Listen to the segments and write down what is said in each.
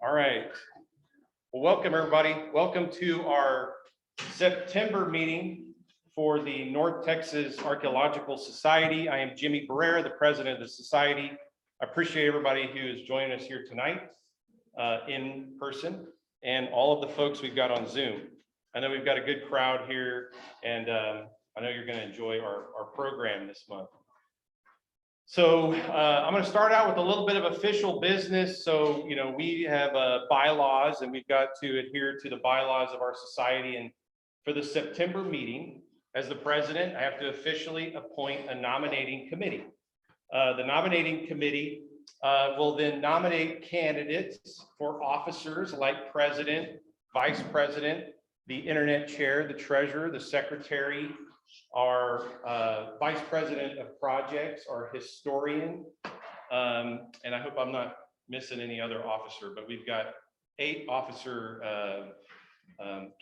All right. Well, welcome everybody. Welcome to our September meeting for the North Texas Archaeological Society. I am Jimmy Barrera, the president of the society. I appreciate everybody who is joining us here tonight in person and all of the folks we've got on Zoom. I know we've got a good crowd here, and I know you're going to enjoy our program this month. So I'm going to start out with a little bit of official business. So, you know, we have bylaws, and we've got to adhere to the bylaws of our society. And for the September meeting, as the president, I have to officially appoint a nominating committee. The nominating committee will then nominate candidates for officers like president, vice president, the internet chair, the treasurer, the secretary, our vice president of projects, our historian, and I hope I'm not missing any other officer, but we've got 8 officer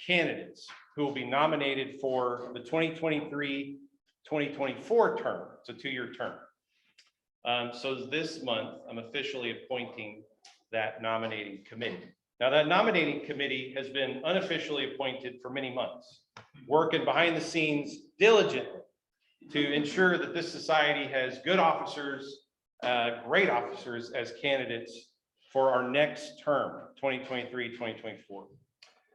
candidates who will be nominated for the 2023-2024 term. It's a 2-year term. So this month, I'm officially appointing that nominating committee. Now, that nominating committee has been unofficially appointed for many months, working behind the scenes diligently to ensure that this society has good officers, great officers as candidates for our next term, 2023-2024.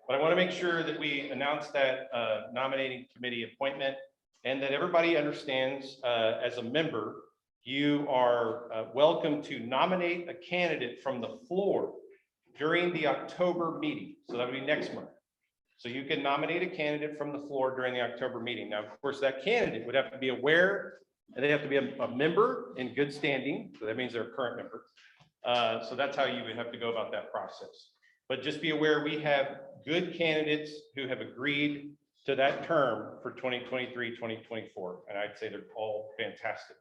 But I want to make sure that we announce that nominating committee appointment and that everybody understands as a member, you are welcome to nominate a candidate from the floor during the October meeting. So that would be next month. So you can nominate a candidate from the floor during the October meeting. Now, of course, that candidate would have to be aware, and they have to be a member in good standing. So that means they're a current member. So that's how you would have to go about that process. But just be aware, we have good candidates who have agreed to that term for 2023-2024. And I'd say they're all fantastic.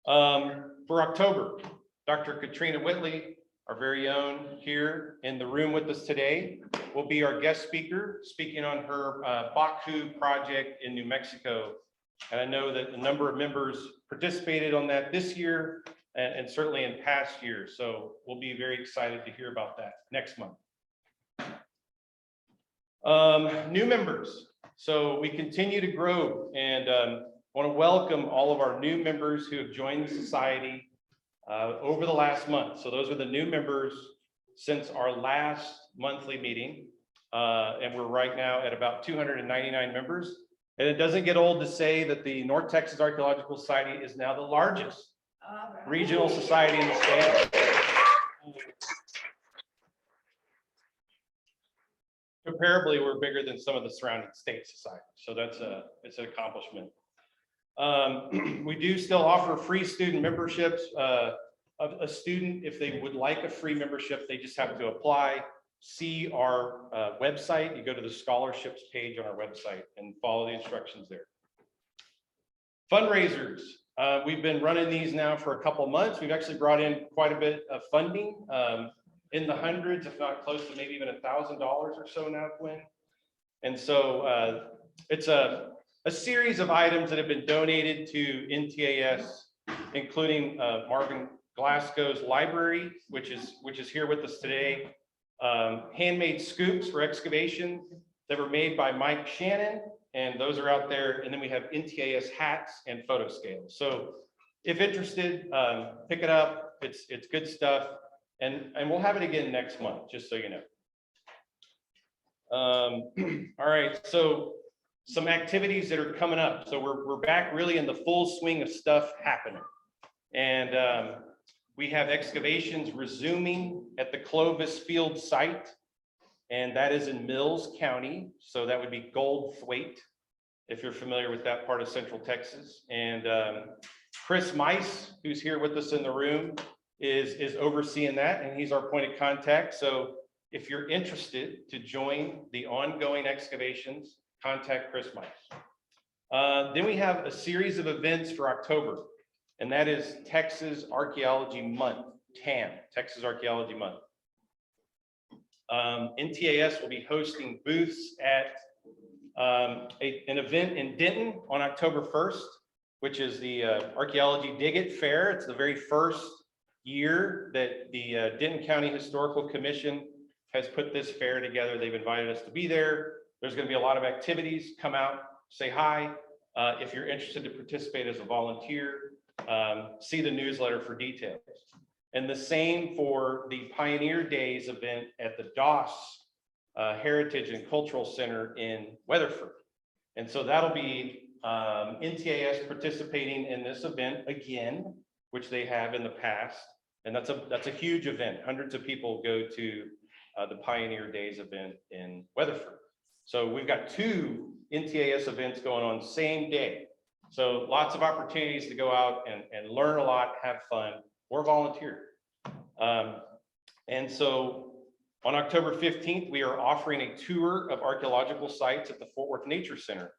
For October, Dr. Katrina Whitley, our very own, here in the room with us today, will be our guest speaker, speaking on her Baku project in New Mexico. And I know that a number of members participated on that this year and certainly in past years. So we'll be very excited to hear about that next month. New members. So we continue to grow, and want to welcome all of our new members who have joined the society over the last month. So those are the new members since our last monthly meeting. And we're right now at about 299 members. And it doesn't get old to say that the North Texas Archaeological Society is now the largest regional society in the state. Comparably, we're bigger than some of the surrounding state societies. So it's an accomplishment. We do still offer free student memberships. A student, if they would like a free membership, they just have to apply, see our website. You go to the scholarships page on our website and follow the instructions there. Fundraisers. We've been running these now for a couple months. We've actually brought in quite a bit of funding, in the hundreds, if not close to maybe even $1,000 or so now, Quinn. And so it's a series of items that have been donated to NTAS, including Marvin Glasgow's library, which is here with us today. Handmade scoops for excavation that were made by Mike Shannon, and those are out there. And then we have NTAS hats and photo scales. So if interested, pick it up. It's good stuff, and we'll have it again next month, just so you know. All right, so some activities that are coming up. So we're back really in the full swing of stuff happening. And we have excavations resuming at the Clovis Field site, and that is in Mills County. So that would be Goldthwaite, if you're familiar with that part of Central Texas. And Chris Mice, who's here with us in the room, is overseeing that, and he's our point of contact. So if you're interested to join the ongoing excavations, contact Chris Mice. Then we have a series of events for October, and that is Texas Archaeology Month, TAM, Texas Archaeology Month. NTAS will be hosting booths at an event in Denton on October 1st, which is the Archaeology Dig It Fair. It's the very first year that the Denton County Historical Commission has put this fair together. They've invited us to be there. There's going to be a lot of activities. Come out, say hi. If you're interested to participate as a volunteer, see the newsletter for details. And the same for the Pioneer Days event at the DOS Heritage and Cultural Center in Weatherford. And so that'll be NTAS participating in this event again, which they have in the past. And that's a huge event. Hundreds of people go to the Pioneer Days event in Weatherford. So we've got 2 NTAS events going on same day. So lots of opportunities to go out and learn a lot, have fun, or volunteer. And so on October 15th, we are offering a tour of archaeological sites at the Fort Worth Nature Center.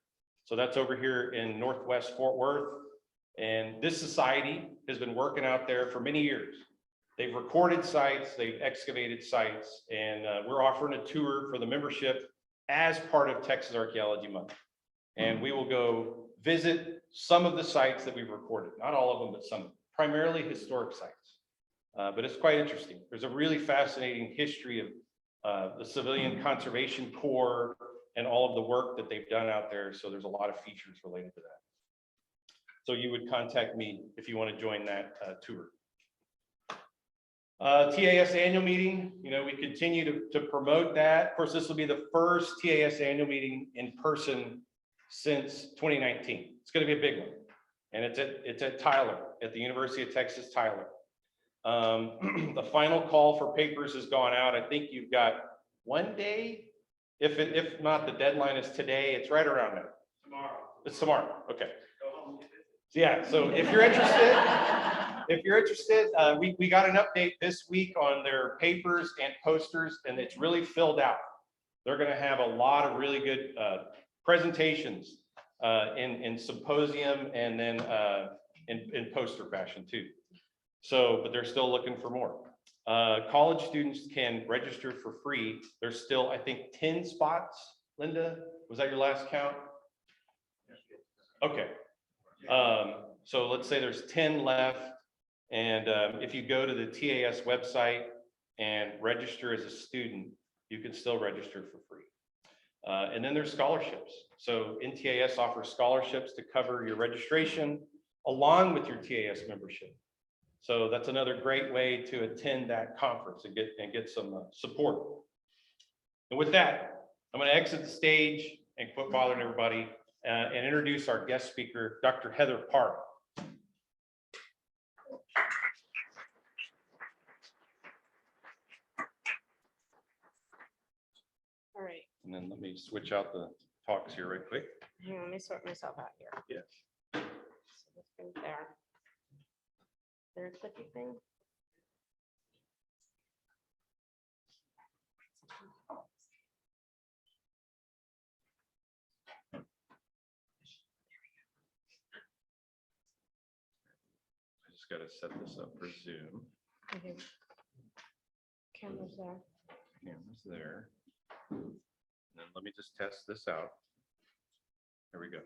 So that's over here in Northwest Fort Worth. And this society has been working out there for many years. They've recorded sites, they've excavated sites, and we're offering a tour for the membership as part of Texas Archaeology Month. And we will go visit some of the sites that we've recorded, not all of them, but some, primarily historic sites. But it's quite interesting. There's a really fascinating history of the Civilian Conservation Corps and all of the work that they've done out there. So there's a lot of features related to that. So you would contact me if you want to join that tour. TAS annual meeting, we continue to promote that. Of course, this will be the first TAS annual meeting in person since 2019. It's going to be a big one. And it's at Tyler, at the University of Texas, Tyler. The final call for papers has gone out. I think you've got 1 day. If not, the deadline is today. It's right around there. Tomorrow. It's tomorrow. Okay. So yeah. So if you're interested, we got an update this week on their papers and posters, and it's really filled out. They're going to have a lot of really good presentations in symposium and then in poster fashion too. So, but they're still looking for more. College students can register for free. There's still, I think, 10 spots. Linda, was that your last count? Okay. So let's say there's 10 left. And if you go to the TAS website and register as a student, you can still register for free. And then there's scholarships. So NTAS offers scholarships to cover your registration along with your TAS membership. So that's another great way to attend that conference and get some support. And with that, I'm going to exit the stage and quit bothering everybody and introduce our guest speaker, Dr. Heather Park. All right. And then let me switch out the talks here right quick. Hang on, let me sort myself out here. Yes. So let's go there. There a clicky thing? I just got to set this up for Zoom. Okay. Camera's there. Camera's there. And then let me just test this out. There we go.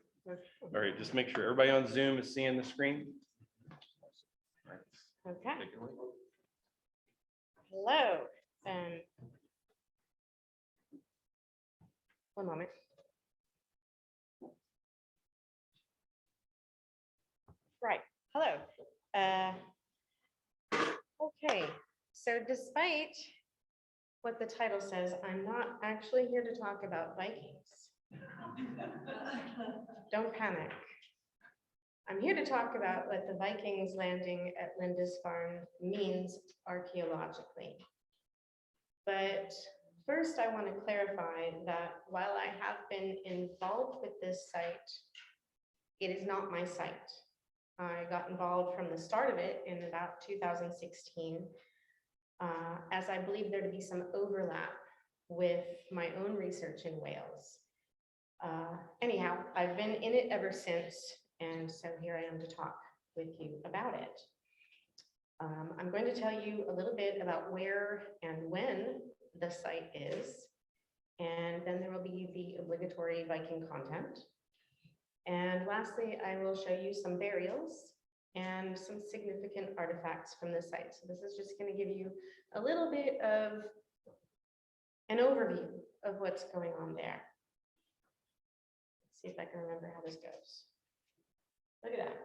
All right, just make sure everybody on Zoom is seeing the screen. All right, Okay. take it away. Hello. One moment. Right. Hello. Okay. So despite what the title says, I'm not actually here to talk about Vikings. Don't panic. I'm here to talk about what the Vikings landing at Lindisfarne means archaeologically. But first, I want to clarify that while I have been involved with this site, it is not my site. I got involved from the start of it in about 2016, as I believe there to be some overlap with my own research in Wales. Anyhow, I've been in it ever since, and so here I am to talk with you about it. I'm going to tell you a little bit about where and when the site is, and then there will be the obligatory Viking content. And lastly, I will show you some burials and some significant artifacts from the site. So this is just going to give you a little bit of an overview of what's going on there. Let's see if I can remember how this goes. Look at that.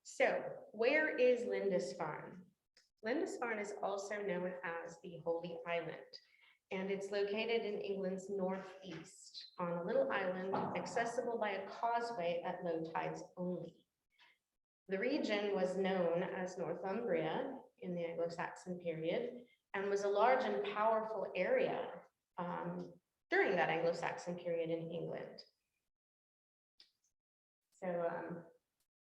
So where is Lindisfarne? Lindisfarne is also known as the Holy Island, and it's located in England's northeast on a little island accessible by a causeway at low tides only. The region was known as Northumbria in the Anglo-Saxon period and was a large and powerful area during that Anglo-Saxon period in England. So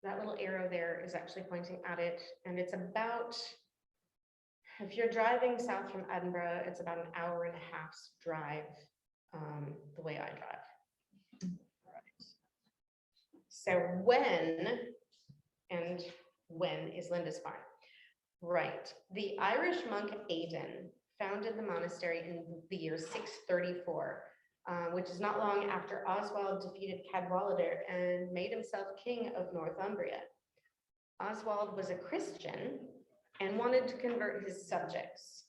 that little arrow there is actually pointing at it, and it's about, if you're driving south from Edinburgh, it's about an hour and a half's drive the way I drive. Right. So when is Lindisfarne? Right. The Irish monk Aidan founded the monastery in the year 634, which is not long after Oswald defeated Cadwallader and made himself king of Northumbria. Oswald was a Christian and wanted to convert his subjects.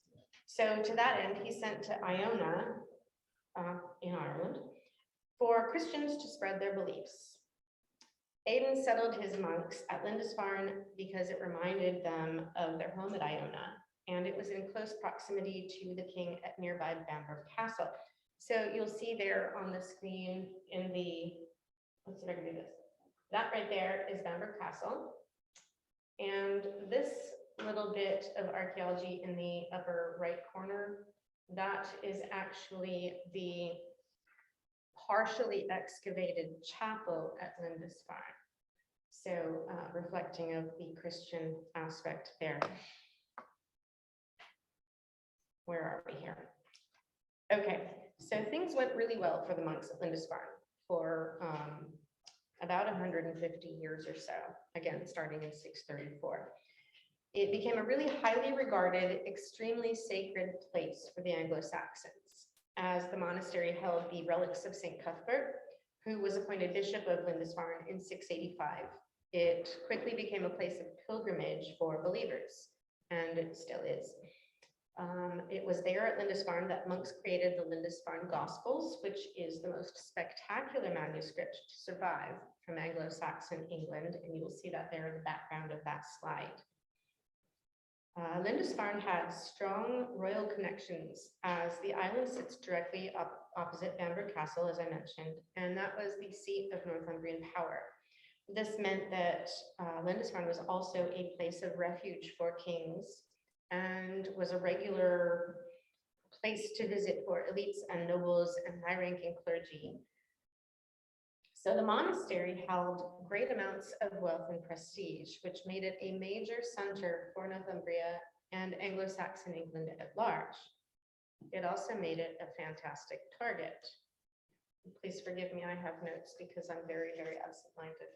So to that end, he sent to Iona in Ireland for Christians to spread their beliefs. Aidan settled his monks at Lindisfarne because it reminded them of their home at Iona, and it was in close proximity to the king at nearby Bamburgh Castle. So you'll see there on the screen in the, let's see if I can do this. That right there is Bamburgh Castle. And this little bit of archaeology in the upper right corner, that is actually the partially excavated chapel at Lindisfarne. So reflecting of the Christian aspect there. Where are we here? Okay, so things went really well for the monks at Lindisfarne for about 150 years or so, again, starting in 634. It became a really highly regarded, extremely sacred place for the Anglo-Saxons, as the monastery held the relics of St. Cuthbert, who was appointed Bishop of Lindisfarne in 685. It quickly became a place of pilgrimage for believers, and it still is. It was there at Lindisfarne that monks created the Lindisfarne Gospels, which is the most spectacular manuscript to survive from Anglo-Saxon England, and you will see that there in the background of that slide. Lindisfarne had strong royal connections, as the island sits directly opposite Bamburgh Castle, as I mentioned, and that was the seat of Northumbrian power. This meant that Lindisfarne was also a place of refuge for kings and was a regular place to visit for elites and nobles and high-ranking clergy. So the monastery held great amounts of wealth and prestige, which made it a major center for Northumbria and Anglo-Saxon England at large. It also made it a fantastic target. Please forgive me, I have notes because I'm very, very absent-minded.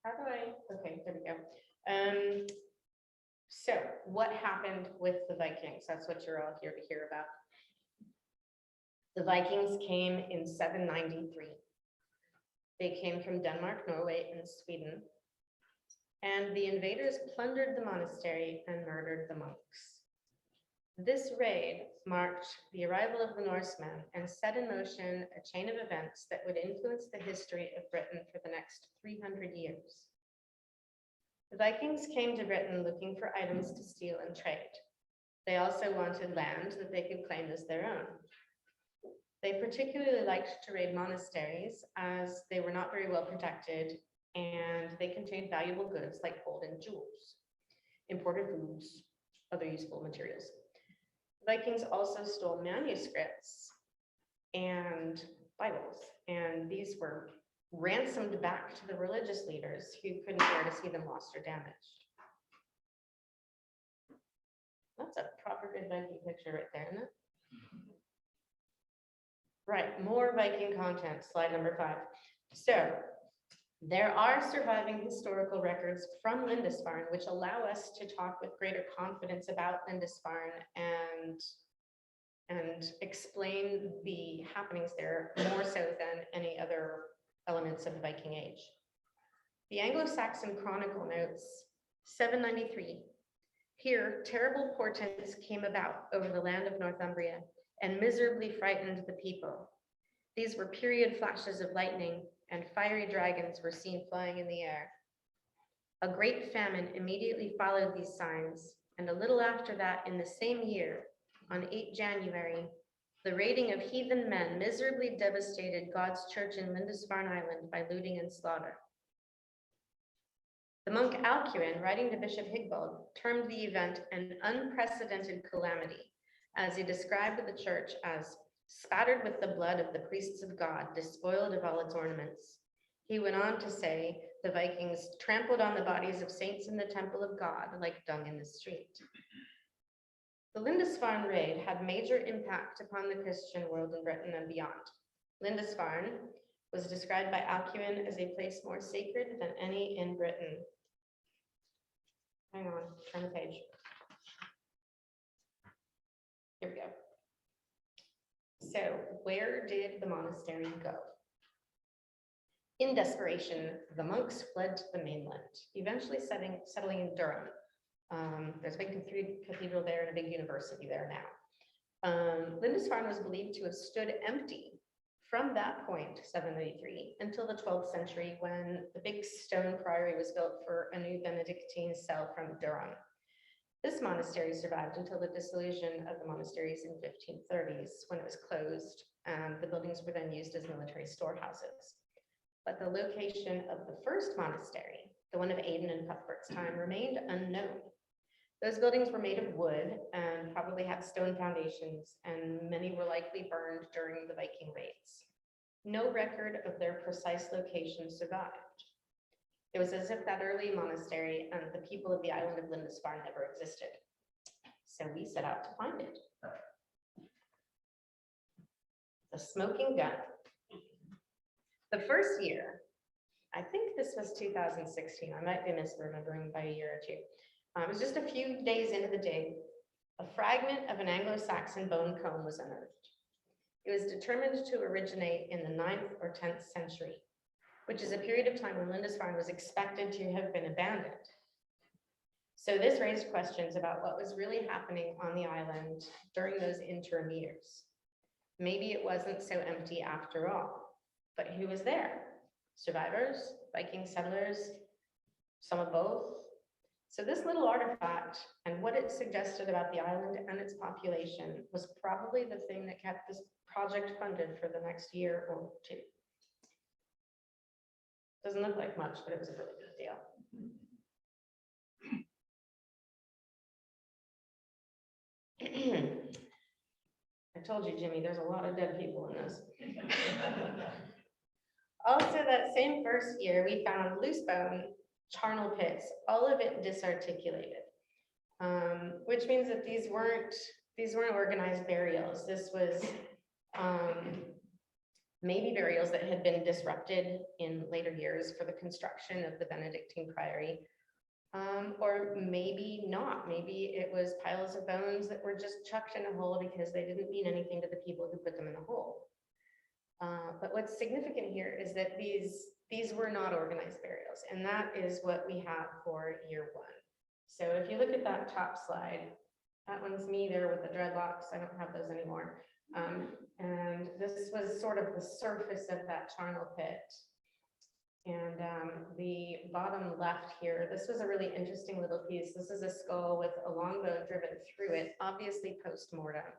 How do I, okay, there we go. So what happened with the Vikings? That's what you're all here to hear about. The Vikings came in 793. They came from Denmark, Norway, and Sweden. And the invaders plundered the monastery and murdered the monks. This raid marked the arrival of the Norsemen and set in motion a chain of events that would influence the history of Britain for the next 300 years. The Vikings came to Britain looking for items to steal and trade. They also wanted land that they could claim as their own. They particularly liked to raid monasteries, as they were not very well protected and they contained valuable goods like gold and jewels, imported foods, other useful materials. Vikings also stole manuscripts and Bibles, and these were ransomed back to the religious leaders who couldn't bear to see them lost or damaged. That's a proper good Viking picture right there, isn't it? Right, more Viking content, slide number 5. So there are surviving historical records from Lindisfarne which allow us to talk with greater confidence about Lindisfarne and and explain the happenings there more so than any other elements of the Viking Age. The Anglo-Saxon Chronicle notes 793. Here, terrible portents came about over the land of Northumbria and miserably frightened the people. These were period flashes of lightning, and fiery dragons were seen flying in the air. A great famine immediately followed these signs, and a little after that, in the same year, on 8 January, the raiding of heathen men miserably devastated God's church in Lindisfarne Island by looting and slaughter. The monk Alcuin, writing to Bishop Higbald, termed the event an unprecedented calamity, as he described the church as spattered with the blood of the priests of God, despoiled of all its ornaments. He went on to say the Vikings trampled on the bodies of saints in the temple of God like dung in the street. The Lindisfarne raid had major impact upon the Christian world in Britain and beyond. Lindisfarne was described by Alcuin as a place more sacred than any in Britain. Hang on, turn the page. Here we go. So, where did the monastery go? In desperation, the monks fled to the mainland, eventually settling in Durham. There's a big cathedral there and a big university there now. Lindisfarne was believed to have stood empty from that point, 783, until the 12th century when the big stone priory was built for a new Benedictine cell from Durham. This monastery survived until the dissolution of the monasteries in 1530s when it was closed, and the buildings were then used as military storehouses. But the location of the first monastery, the one of Aidan and Cuthbert's time, remained unknown. Those buildings were made of wood and probably had stone foundations, and many were likely burned during the Viking raids. No record of their precise location survived. It was as if that early monastery and the people of the island of Lindisfarne never existed. So we set out to find it. The smoking gun. The first year, I think this was 2016, I might be misremembering by a year or two. It was just a few days into the dig, a fragment of an Anglo-Saxon bone comb was unearthed. It was determined to originate in the 9th or 10th century, which is a period of time when Lindisfarne was expected to have been abandoned. So this raised questions about what was really happening on the island during those interim years. Maybe it wasn't so empty after all, but who was there? Survivors, Viking settlers, some of both? So this little artifact and what it suggested about the island and its population was probably the thing that kept this project funded for the next year or two. Doesn't look like much, but it was a really big deal. I told you, Jimmy, there's a lot of dead people in this. Also, that same first year, we found loose bone, charnel pits, all of it disarticulated, which means that these weren't organized burials. This was maybe burials that had been disrupted in later years for the construction of the Benedictine priory, or maybe not. Maybe it was piles of bones that were just chucked in a hole because they didn't mean anything to the people who put them in the hole. But what's significant here is that these were not organized burials, and that is what we have for year one. So if you look at that top slide, that one's me there with the dreadlocks. I don't have those anymore. And this was sort of the surface of that charnel pit. And the bottom left here, this was a really interesting little piece. This is a skull with a long bone driven through it, obviously post-mortem.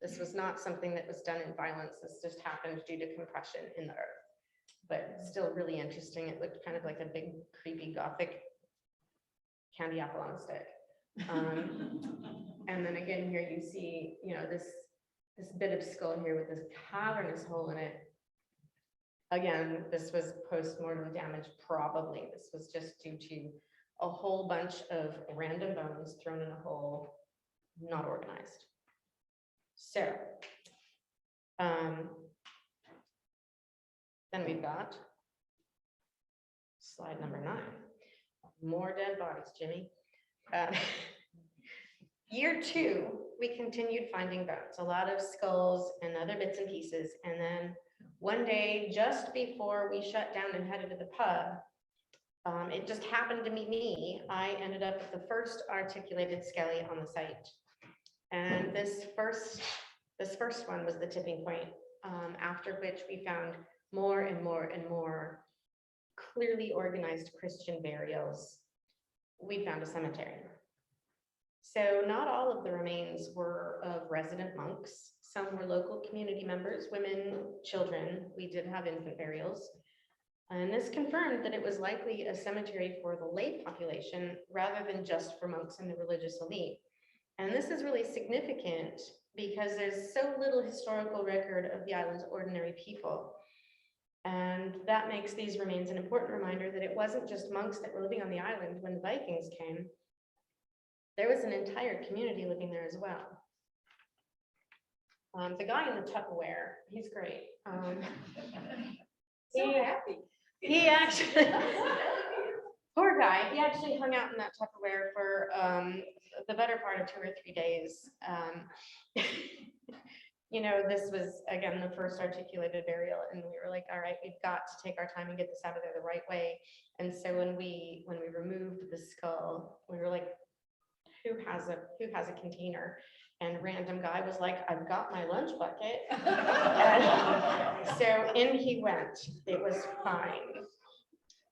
This was not something that was done in violence. This just happened due to compression in the earth, but still really interesting. It looked kind of like a big, creepy, gothic candy apple on a stick. And then again, here you see, this bit of skull here with this cavernous hole in it. Again, this was post-mortem damage, probably. This was just due to a whole bunch of random bones thrown in a hole, not organized. So, then we've got slide number 9. More dead bodies, Jimmy. Year 2, we continued finding bones, a lot of skulls and other bits and pieces. And then one day, just before we shut down and headed to the pub, it just happened to be me. I ended up with the first articulated skelly on the site. And this first one was the tipping point, after which we found more and more and more clearly organized Christian burials. We found a cemetery. So not all of the remains were of resident monks. Some were local community members, women, children. We did have infant burials. And this confirmed that it was likely a cemetery for the lay population rather than just for monks and the religious elite. And this is really significant because there's so little historical record of the island's ordinary people. And that makes these remains an important reminder that it wasn't just monks that were living on the island when the Vikings came. There was an entire community living there as well. The guy in the Tupperware, he's great. So happy. He actually, poor guy, he actually hung out in that Tupperware for the better part of 2 or 3 days. You know, this was, again, the first articulated burial, and we were like, all right, we've got to take our time and get this out of there the right way. And so when we removed the skull, we were like, who has a container? And random guy was like, I've got my lunch bucket. And so in he went. It was fine.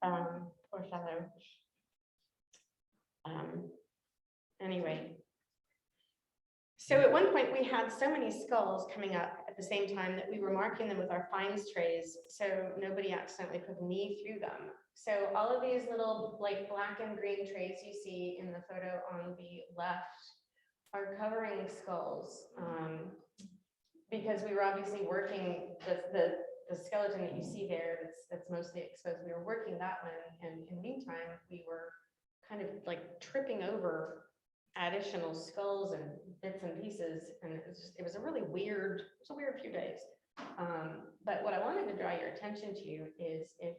Poor fellow. Anyway. So at one point we had so many skulls coming up at the same time that we were marking them with our finds trays so nobody accidentally put a knee through them. So all of these little like black and green trays you see in the photo on the left are covering skulls, because we were obviously working the skeleton that you see there that's mostly exposed. We were working that one, and in the meantime we were kind of like tripping over additional skulls and bits and pieces, and it was a really weird, few days. But what I wanted to draw your attention to is if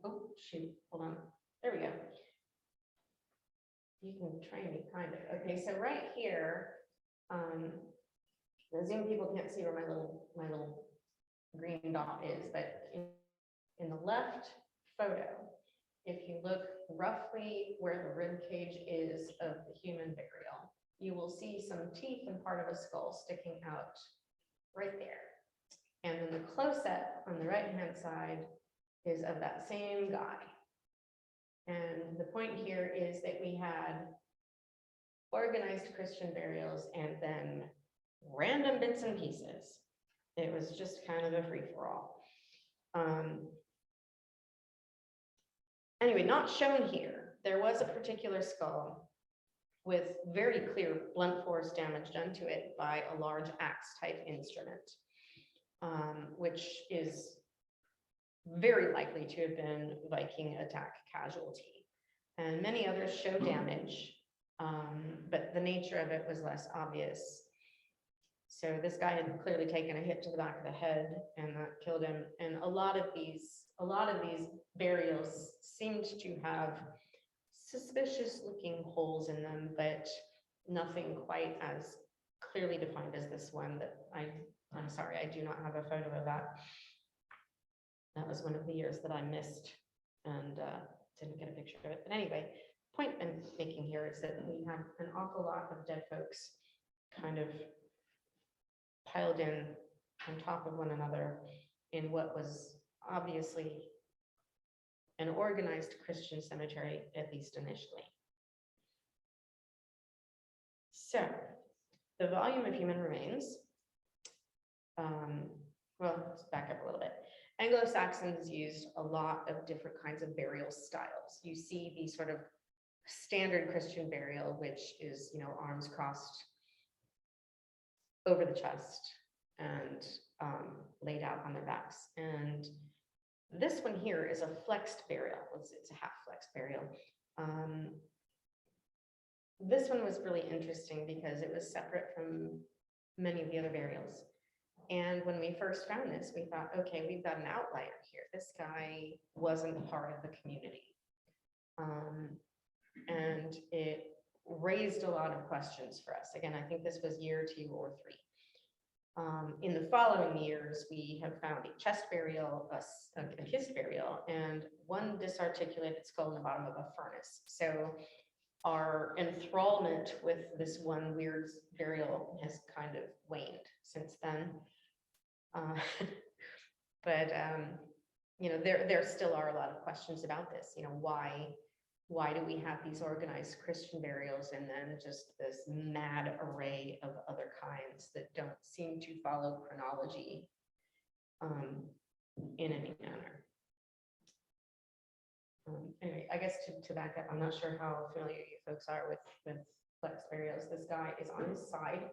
oh shoot, hold on, there we go. You can train me kind of. Okay, so right here, the Zoom people can't see where my little green dot is, but in the left photo, if you look roughly where the rib cage is of the human burial, you will see some teeth and part of a skull sticking out right there. And then the close-up on the right-hand side is of that same guy. And the point here is that we had organized Christian burials and then random bits and pieces. It was just kind of a free-for-all. Anyway, not shown here, there was a particular skull with very clear blunt force damage done to it by a large axe type instrument, which is very likely to have been Viking attack casualty. And many others show damage, but the nature of it was less obvious. So this guy had clearly taken a hit to the back of the head, and that killed him. And a lot of these burials seemed to have suspicious looking holes in them, but nothing quite as clearly defined as this one that I'm sorry, I do not have a photo of that. That was one of the years that I missed and didn't get a picture of it. But anyway, point I'm making here is that we have an awful lot of dead folks kind of piled in on top of one another in what was obviously an organized Christian cemetery, at least initially. So the volume of human remains, well, let's back up a little bit. Anglo-Saxons used a lot of different kinds of burial styles. You see the sort of standard Christian burial, which is, you know, arms crossed over the chest and laid out on their backs. And this one here is a flexed burial. It's a half flexed burial. This one was really interesting because it was separate from many of the other burials. And when we first found this, we thought, okay, we've got an outlier here. This guy wasn't part of the community. And it raised a lot of questions for us. Again, I think this was year 2 or 3. In the following years, we have found a chest burial, a kiss burial, and one disarticulated skull in the bottom of a furnace. So our enthrallment with this one weird burial has kind of waned since then. But you know, there still are a lot of questions about this. You know, why do we have these organized Christian burials and then just this mad array of other kinds that don't seem to follow chronology in any manner? Anyway, I guess to back up, I'm not sure how familiar you folks are with flex burials. This guy is on his side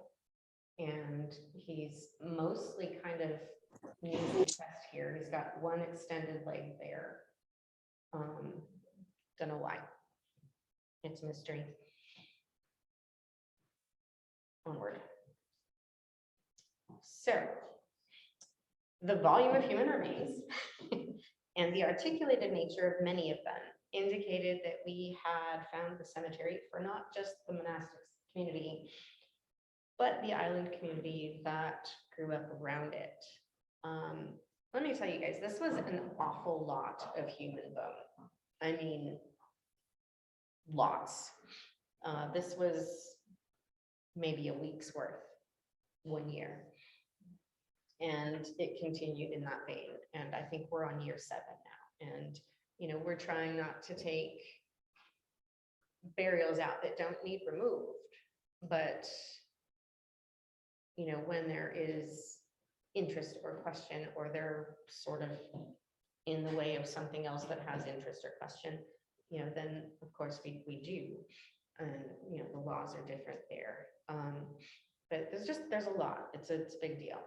and he's mostly kind of knees to chest here. He's got one extended leg there. Don't know why. It's a mystery. Onward. So, the volume of human remains and the articulated nature of many of them indicated that we had found the cemetery for not just the monastic community, but the island community that grew up around it. Let me tell you guys, this was an awful lot of human bone. I mean, lots. This was maybe a week's worth, 1 year. And it continued in that vein. And I think we're on year 7 now. And, you know, we're trying not to take burials out that don't need removed. But, you know, when there is interest or question, or they're sort of in the way of something else that has interest or question, you know, then of course we do. And, you know, the laws are different there. But there's a lot. It's a big deal.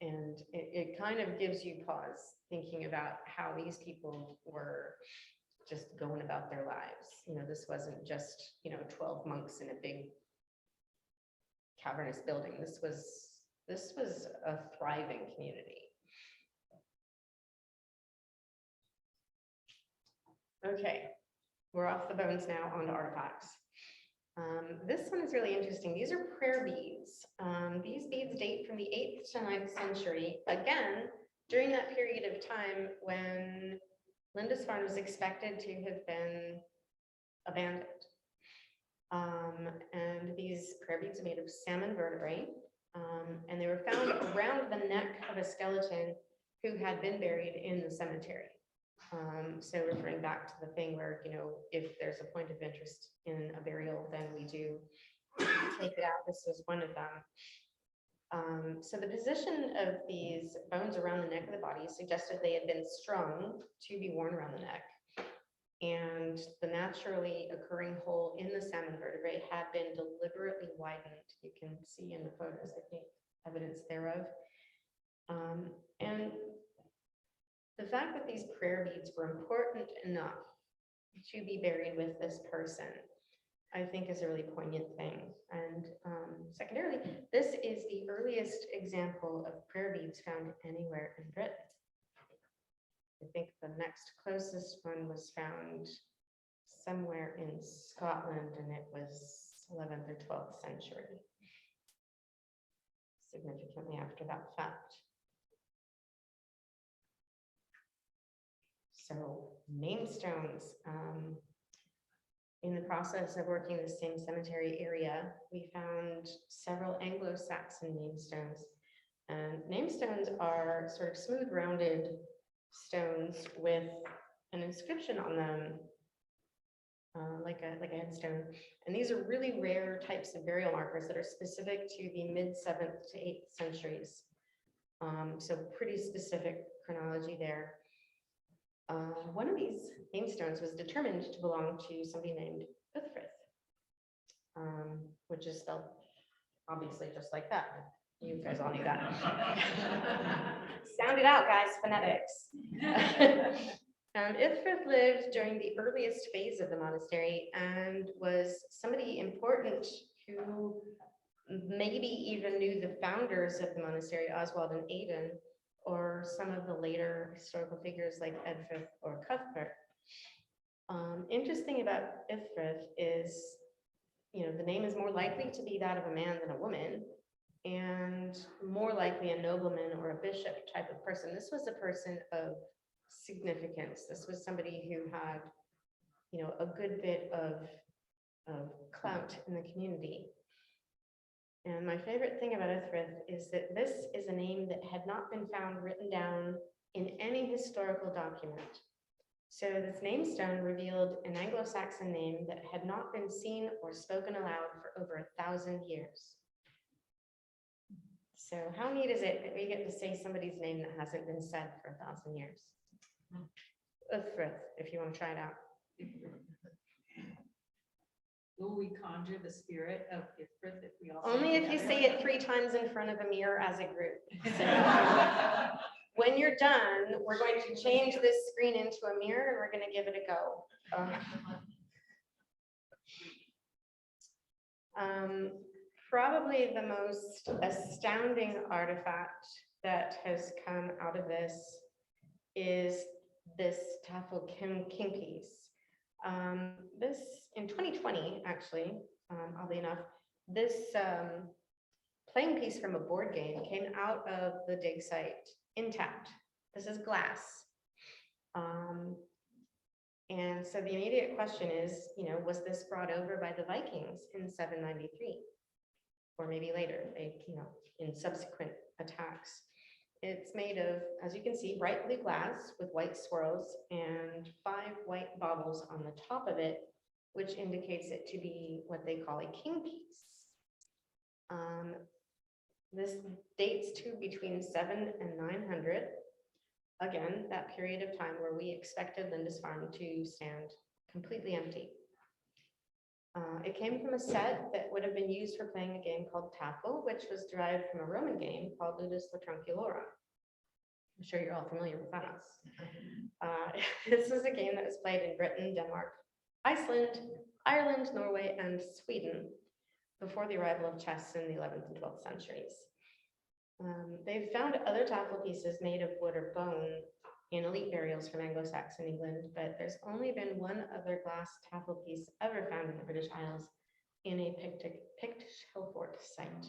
And it kind of gives you pause thinking about how these people were just going about their lives. You know, this wasn't just, you know, 12 monks in a big cavernous building. This was a thriving community. Okay, we're off the bones now, onto artifacts. This one is really interesting. These are prayer beads. These beads date from the 8th to 9th century, again, during that period of time when Lindisfarne was expected to have been abandoned. And these prayer beads are made of salmon vertebrae, and they were found around the neck of a skeleton who had been buried in the cemetery. So referring back to the thing where, you know, if there's a point of interest in a burial, then we do take it out. This was one of them. So the position of these bones around the neck of the body suggested they had been strung to be worn around the neck. And the naturally occurring hole in the salmon vertebrae had been deliberately widened. You can see in the photos, I think, evidence thereof. And the fact that these prayer beads were important enough to be buried with this person, I think, is a really poignant thing. And secondarily, this is the earliest example of prayer beads found anywhere in Britain. I think the next closest one was found somewhere in Scotland, and it was 11th or 12th century, significantly after that fact. So namestones. In the process of working the same cemetery area, we found several Anglo-Saxon namestones. And namestones are sort of smooth, rounded stones with an inscription on them, like a headstone. And these are really rare types of burial markers that are specific to the mid-7th to 8th centuries. So pretty specific chronology there. One of these namestones was determined to belong to somebody named Uthfrith, which is spelled obviously just like that. You guys all knew that. Sound it out, guys, phonetics. Uthfrith lived during the earliest phase of the monastery and was somebody important who maybe even knew the founders of the monastery, Oswald and Aidan, or some of the later historical figures like Edfrith or Cuthbert. Interesting about Ithrid is, the name is more likely to be that of a man than a woman, and more likely a nobleman or a bishop type of person. This was a person of significance. This was somebody who had, a good bit of clout in the community. And my favorite thing about Ithrid is that this is a name that had not been found written down in any historical document. So this name stone revealed an Anglo-Saxon name that had not been seen or spoken aloud for over 1,000 years. So how neat is it that we get to say somebody's name that hasn't been said for 1,000 years? Ithrid, if you want to try it out. Will we conjure the spirit of Ithrid if we all? Only if you say it 3 times in front of a mirror as a group. So when you're done, we're going to change this screen into a mirror and we're going to give it a go. Probably the most astounding artifact that has come out of this is this taffel king piece. This in 2020, actually, oddly enough, this playing piece from a board game came out of the dig site intact. This is glass. And so the immediate question is, was this brought over by the Vikings in 793? Or maybe later, in subsequent attacks. It's made of, as you can see, bright blue glass with white swirls and 5 white baubles on the top of it, which indicates it to be what they call a king piece. This dates to between 700 and 900. Again, that period of time where we expected Lindisfarne to stand completely empty. It came from a set that would have been used for playing a game called Taffel, which was derived from a Roman game called Ludus Latrunculora. I'm sure you're all familiar with that. This was a game that was played in Britain, Denmark, Iceland, Ireland, Norway, and Sweden before the arrival of chess in the 11th and 12th centuries. They've found other Taffel pieces made of wood or bone in elite burials from Anglo-Saxon England, but there's only been one other glass taffel piece ever found in the British Isles in a Pict shell fort site.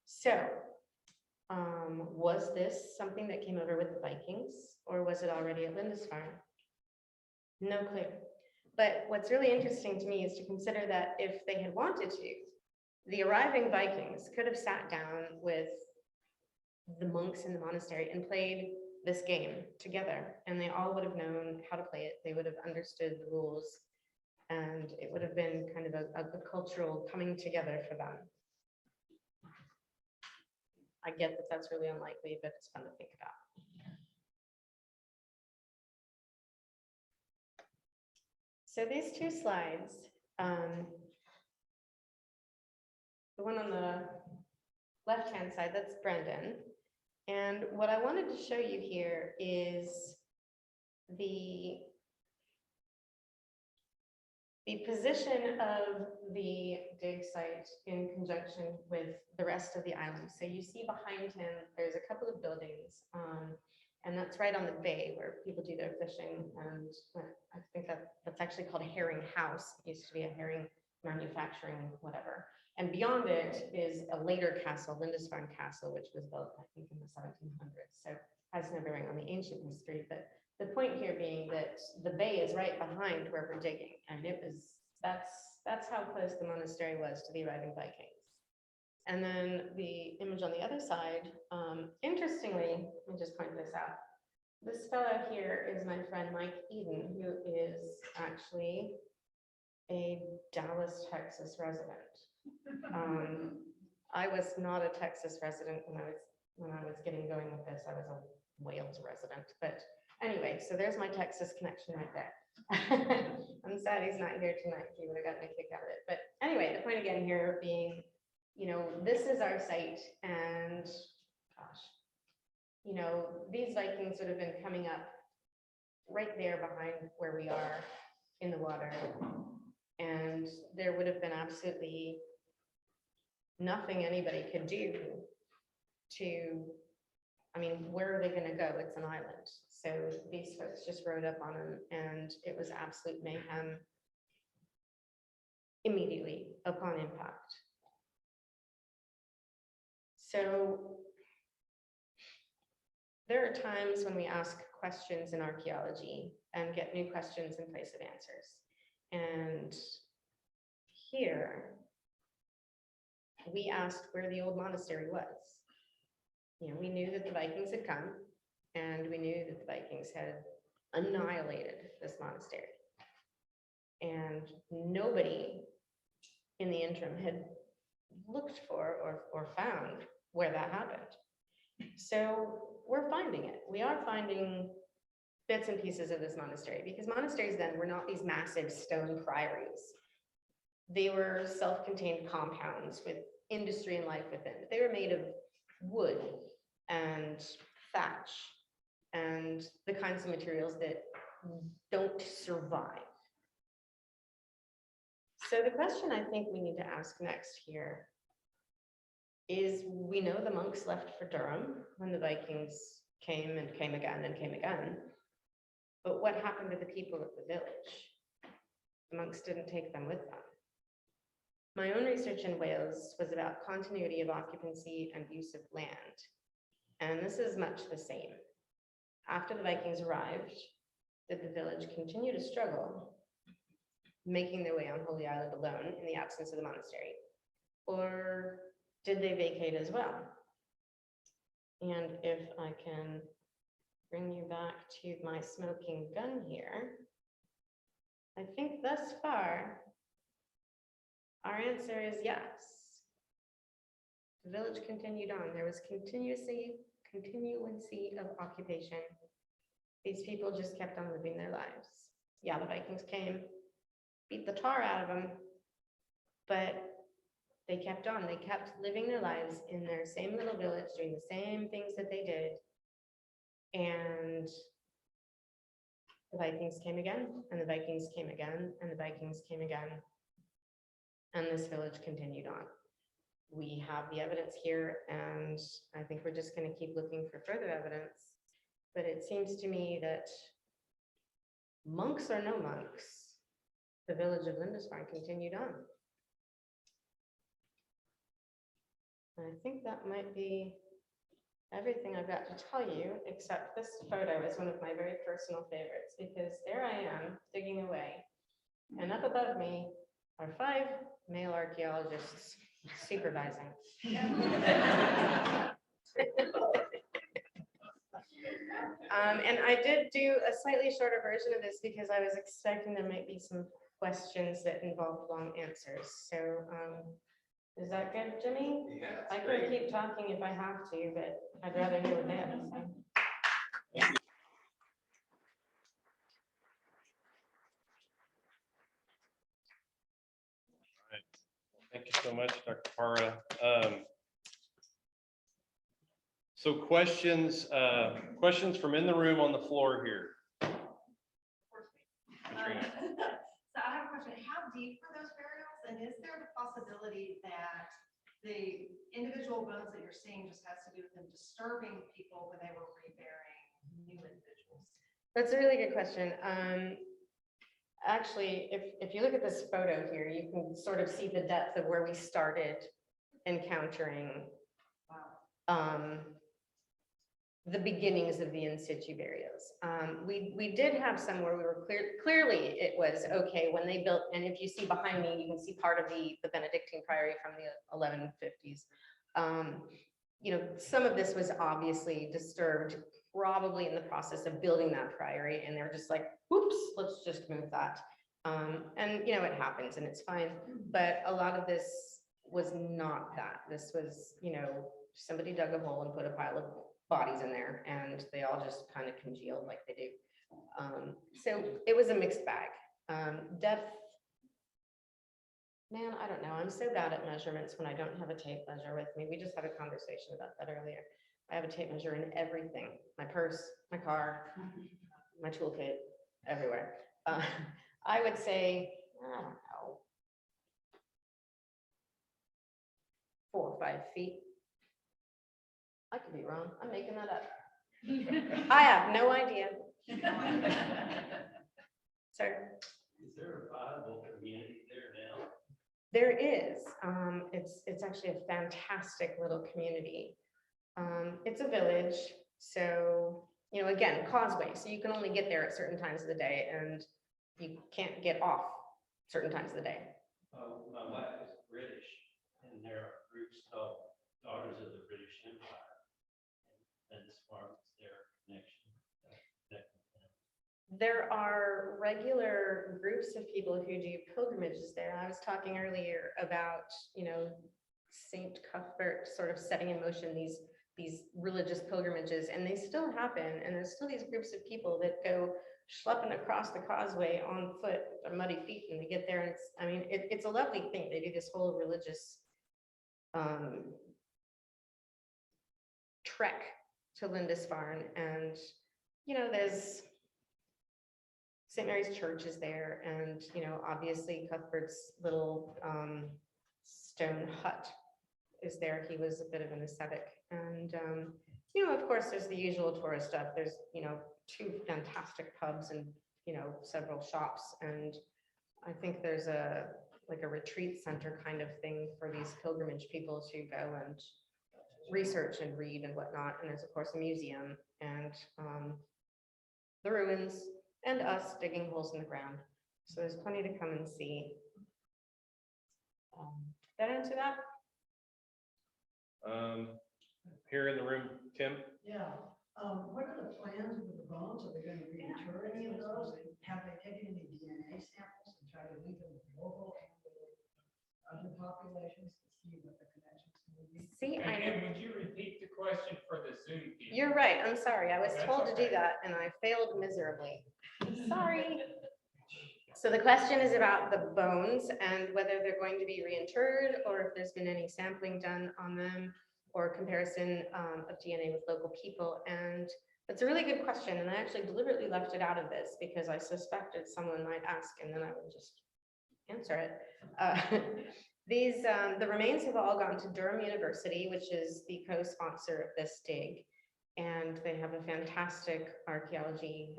So, was this something that came over with the Vikings, or was it already at Lindisfarne? No clue. But what's really interesting to me is to consider that if they had wanted to, the arriving Vikings could have sat down with the monks in the monastery and played this game together, and they all would have known how to play it. They would have understood the rules, and it would have been kind of a cultural coming together for them. I get that that's really unlikely, but it's fun to think about. So these 2 slides, the one on the left-hand side, that's Brendan. And what I wanted to show you here is the position of the dig site in conjunction with the rest of the island. So you see behind him, there's a couple of buildings, and that's right on the bay where people do their fishing. And I think that's actually called a herring house. It used to be a herring manufacturing, whatever. And beyond it is a later castle, Lindisfarne Castle, which was built, I think, in the 1700s. So has no bearing on the ancient history, but the point here being that the bay is right behind where we're digging, and that's how close the monastery was to the arriving Vikings. And then the image on the other side, interestingly, let me just point this out. This fellow here is my friend Mike Eden, who is actually a Dallas, Texas resident. I was not a Texas resident when I was getting going with this. I was a Wales resident, but anyway, so there's my Texas connection right there. I'm sad he's not here tonight. He would have gotten a kick out of it. But anyway, the point again here being, this is our site, and gosh, these Vikings would have been coming up right there behind where we are in the water, and there would have been absolutely nothing anybody could do to I mean, where are they gonna go? It's an island. So these folks just rode up on them and it was absolute mayhem immediately upon impact. So there are times when we ask questions in archaeology and get new questions in place of answers. And here, we asked where the old monastery was. You know, we knew that the Vikings had come, and we knew that the Vikings had annihilated this monastery. And nobody in the interim had looked for or found where that happened. So we're finding it. We are finding bits and pieces of this monastery, because monasteries then were not these massive stone priories. They were self-contained compounds with industry and life within. They were made of wood and thatch and the kinds of materials that don't survive. So the question I think we need to ask next here is, we know the monks left for Durham when the Vikings came and came again and came again. But what happened to the people of the village? The monks didn't take them with them. My own research in Wales was about continuity of occupancy and use of land. And this is much the same. After the Vikings arrived, did the village continue to struggle, making their way on Holy Island alone in the absence of the monastery? Or did they vacate as well? And if I can bring you back to my smoking gun here, I think thus far, our answer is yes. The village continued on. There was continuity of occupation. These people just kept on living their lives. Yeah, the Vikings came, beat the tar out of them, but they kept on. They kept living their lives in their same little village, doing the same things that they did. And the Vikings came again, and the Vikings came again, and the Vikings came again. And this village continued on. We have the evidence here, and I think we're just going to keep looking for further evidence. But it seems to me that monks or no monks, the village of Lindisfarne continued on. And I think that might be everything I've got to tell you, except this photo is one of my very personal favorites, because there I am digging away, and up above me are 5 male archaeologists supervising. And I did do a slightly shorter version of this because I was expecting there might be some questions that involved long answers. So is that good, Jimmy? Yeah, I can keep talking if I have to, but I'd rather hear what they have to say. Thank you so much, Dr. Parra. So questions from in the room on the floor here. Katrina. So I have a question. How deep were those burials? And is there the possibility that the individual bones that you're seeing just has to do with them disturbing people when they were reburying new individuals? That's a really good question. Actually, if you look at this photo here, you can sort of see the depth of where we started encountering the beginnings of the in situ burials. We did have some where we were clearly it was okay when they built, and if you see behind me, you can see part of the Benedictine priory from the 1150s. You know, some of this was obviously disturbed, probably in the process of building that priory, and they're just like, whoops, let's just move that. And you know, it happens and it's fine, but a lot of this was not that. This was, you know, somebody dug a hole and put a pile of bodies in there, and they all just kind of congealed like they do. So it was a mixed bag. Depth, man, I don't know. I'm so bad at measurements when I don't have a tape measure with me. We just had a conversation about that earlier. I have a tape measure in everything: my purse, my car, my toolkit, everywhere. I would say, I don't know, 4 or 5 feet. I could be wrong. I'm making that up. I have no idea. Sir, Is there a viable community there now? there is. It's actually a fantastic little community. It's a village, so, you know, again, causeway, so you can only get there at certain times of the day, and you can't get off certain times of the day. My wife is British, and there are groups called Daughters of the British Empire. And this farm is their connection. There are regular groups of people who do pilgrimages there. I was talking earlier about, you know, Saint Cuthbert sort of setting in motion these religious pilgrimages, and they still happen. And there's still these groups of people that go schlepping across the causeway on foot with their muddy feet, and they get there. And it's, I mean, it's a lovely thing. They do this whole religious trek to Lindisfarne, and, you know, there's St. Mary's Church is there, and, you know, obviously Cuthbert's little stone hut is there. He was a bit of an ascetic, and you know, of course, there's the usual tourist stuff. There's, you know, 2 fantastic pubs and, you know, several shops, and I think there's a like a retreat center kind of thing for these pilgrimage people to go and research and read and whatnot. And there's of course a museum and the ruins, and us digging holes in the ground. So there's plenty to come and see. Did that answer that? Here in the room, Tim? Yeah, what are the plans with the bones? Are they gonna reinter any of those? Have they taken any DNA samples and tried to link them with local and with other populations to see what the connections can be? See, Again, would you repeat the question for the Zoom people? you're right. I'm sorry. I was That's told to do okay. that and I failed miserably. Sorry. So the question is about the bones and whether they're going to be reinterred, or if there's been any sampling done on them, or comparison of DNA with local people. And that's a really good question. And I actually deliberately left it out of this because I suspected someone might ask and then I would just answer it. The remains have all gone to Durham University, which is the co-sponsor of this dig. And they have a fantastic archaeology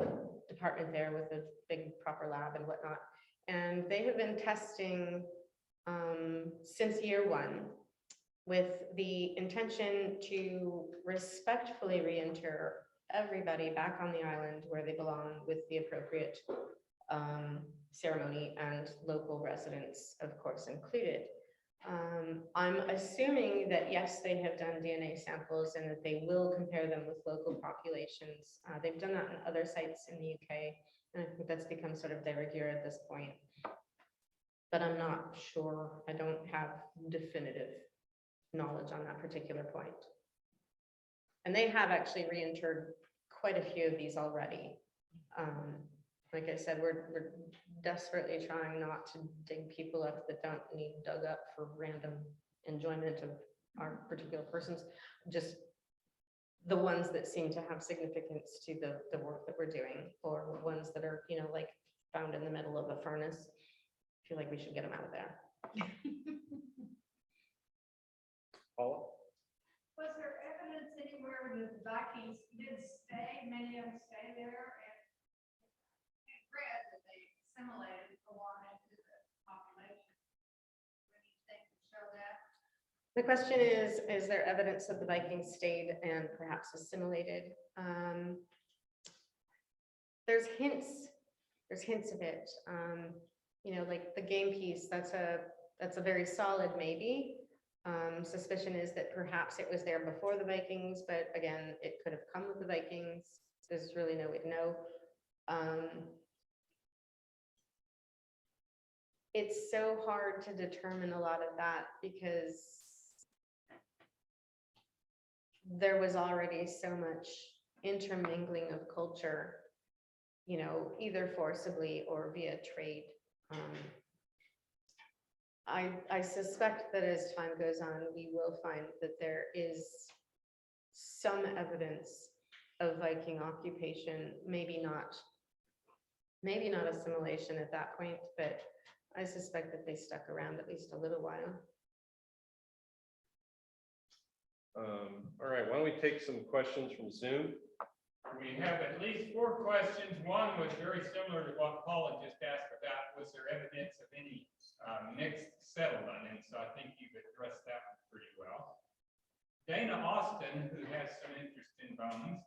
department there with a big proper lab and whatnot. And they have been testing since year 1 with the intention to respectfully reinter everybody back on the island where they belong with the appropriate ceremony, and local residents, of course, included. I'm assuming that yes, they have done DNA samples and that they will compare them with local populations. They've done that in other sites in the UK, and I think that's become sort of de rigueur at this point. But I'm not sure. I don't have definitive knowledge on that particular point. And they have actually reinterred quite a few of these already. Like I said, we're desperately trying not to dig people up that don't need dug up for random enjoyment of our particular persons, just the ones that seem to have significance to the work that we're doing, or ones that are, you know, like found in the middle of a furnace. I feel like we should get them out of there. Paula? Was there evidence anywhere that the Vikings did stay, many of them stay there, and read that they assimilated a lot into the population? Anything to show that? The question is there evidence that the Vikings stayed and perhaps assimilated? There's hints of it. You know, like the game piece, that's a very solid maybe. Suspicion is that perhaps it was there before the Vikings, but again, it could have come with the Vikings. There's really no way to know. It's so hard to determine a lot of that because there was already so much intermingling of culture, you know, either forcibly or via trade. I suspect that as time goes on, we will find that there is some evidence of Viking occupation, maybe not assimilation at that point, but I suspect that they stuck around at least a little while. All right, why don't we take some questions from Zoom? We have at least 4 questions. One was very similar to what Paula just asked about. Was there evidence of any mixed settlement? And so I think you've addressed that one pretty well. Dana Austin, who has some interest in bones,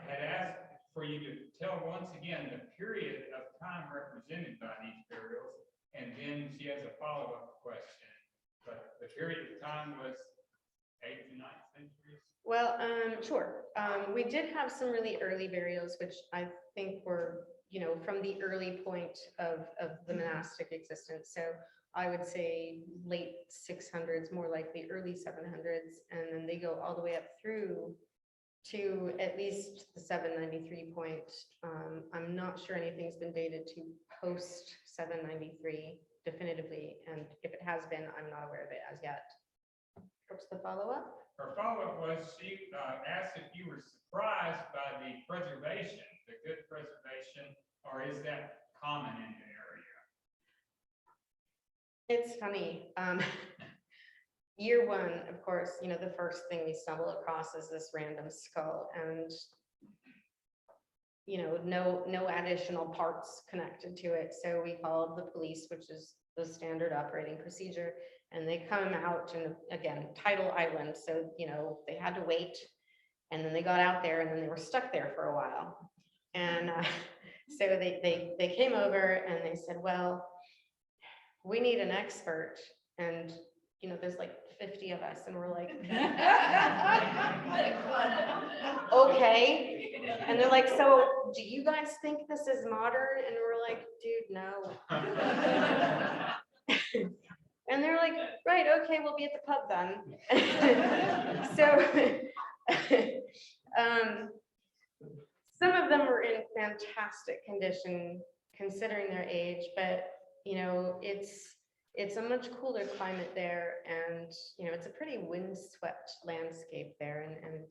had asked for you to tell once again the period of time represented by these burials. And then she has a follow-up question. But the period of time was 8th to 9th centuries. Well, sure. We did have some really early burials, which I think were, from the early point of the monastic existence. So I would say late 600s, more likely early 700s, and then they go all the way up through to at least the 793 point. I'm not sure anything's been dated to post 793 definitively, and if it has been, I'm not aware of it as yet. What's the follow-up? Her follow-up was she asked if you were surprised by the preservation, the good preservation, or is that common in the area? It's funny. Year one, of course, the first thing we stumble across is this random skull, and no additional parts connected to it. So we called the police, which is the standard operating procedure, and they come out, and again, tidal island. So, they had to wait, and then they got out there, and then they were stuck there for a while. And so they came over and they said, well, we need an expert. And, there's like 50 of us, and we're like, okay. And they're like, so do you guys think this is modern? And we're like, dude, no. And they're like, right, okay, we'll be at the pub then. So some of them were in fantastic condition considering their age, but it's a much cooler climate there, and it's a pretty windswept landscape there, and